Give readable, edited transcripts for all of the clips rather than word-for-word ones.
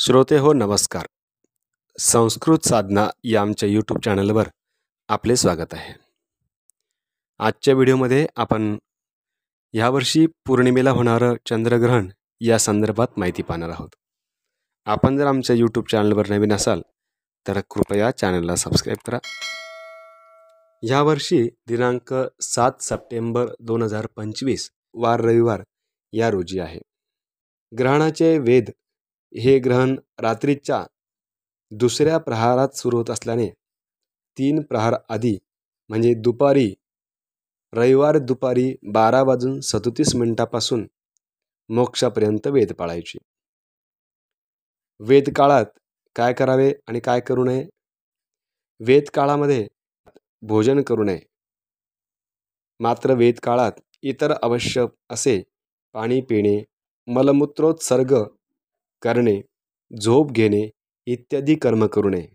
श्रोते हो नमस्कार. संस्कृत साधना या आमच्या यूट्यूब चॅनलवर आपले स्वागत आहे. आजच्या व्हिडिओमध्ये आपण यावर्षी पौर्णिमेला होणारं चंद्रग्रहण या संदर्भात माहिती पाहणार आहोत. आपण जर आमच्या यूट्यूब चॅनलवर नवीन असाल तर कृपया चॅनलला सबस्क्राईब करा. यावर्षी दिनांक 7 सप्टेंबर 2025 वार रविवार या रोजी आहे. ग्रहणाचे वेध हे ग्रहण रात्रीच्या दुसऱ्या प्रहारात सुरू होत असल्याने 3 प्रहार आधी म्हणजे दुपारी रविवार दुपारी 12:37 पासून मोक्षापर्यंत वेध पाळायचे. वेध काळात काय करावे आणि काय करू नये? वेध काळामध्ये भोजन करू नये. मात्र वेध काळात इतर आवश्यक असे पाणी पिणे, मलमूत्रोत्सर्ग करणे, झोप घेणे इत्यादी कर्म करू नये.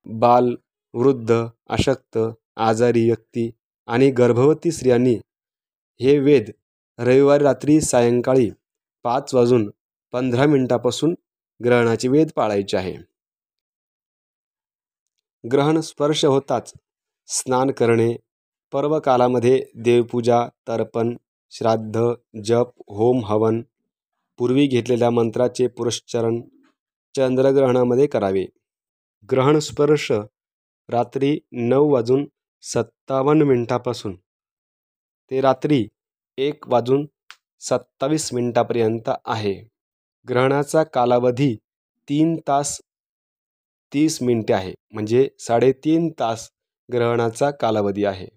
बाल, वृद्ध, अशक्त, आजारी व्यक्ती आणि गर्भवती स्त्रियांनी हे वेध रविवारी रात्री सायंकाळी 5:15 पासून ग्रहणाचे वेध पाळायचे आहे. ग्रहण स्पर्श होताच स्नान करणे, पर्व कालामध्ये देवपूजा, तर्पण, श्राद्ध, जप, होम हवन, पूर्वी घेतलेल्या मंत्राचे पुरस्चरण चंद्रग्रहणामध्ये करावे. ग्रहण स्पर्श रात्री 9:57 पासून ते रात्री 1:27 पर्यंत आहे. ग्रहणाचा कालावधी 3 तास 30 मिनिटे आहे, म्हणजे 3.5 तास ग्रहणाचा कालावधी आहे.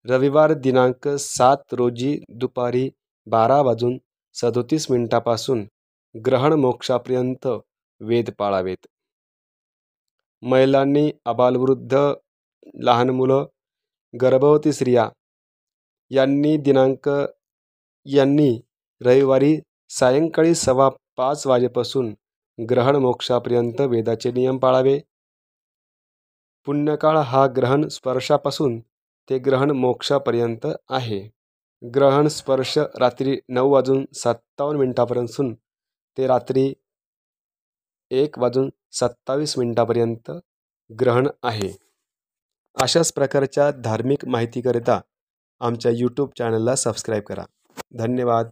रविवार दिनांक 7 रोजी दुपारी 12:37 पासून ग्रहण मोक्षापर्यंत वेध पाळावेत. महिलांनी, अबालवृद्ध, लहान मुलं, गर्भवती स्त्रिया यांनी रविवारी सायंकाळी 5:15 वाजेपासून ग्रहण मोक्षापर्यंत वेदाचे नियम पाळावे. पुण्यकाळ हा ग्रहण स्पर्शापासून ते ग्रहण मोक्षापर्यंत आहे. ग्रहण स्पर्श रात्री 9:57 पासून ते रात्री 1:27 पर्यंत ग्रहण आहे. अशाच प्रकारच्या धार्मिक माहितीकरिता आमच्या यूट्यूब चॅनलला सबस्क्राईब करा. धन्यवाद.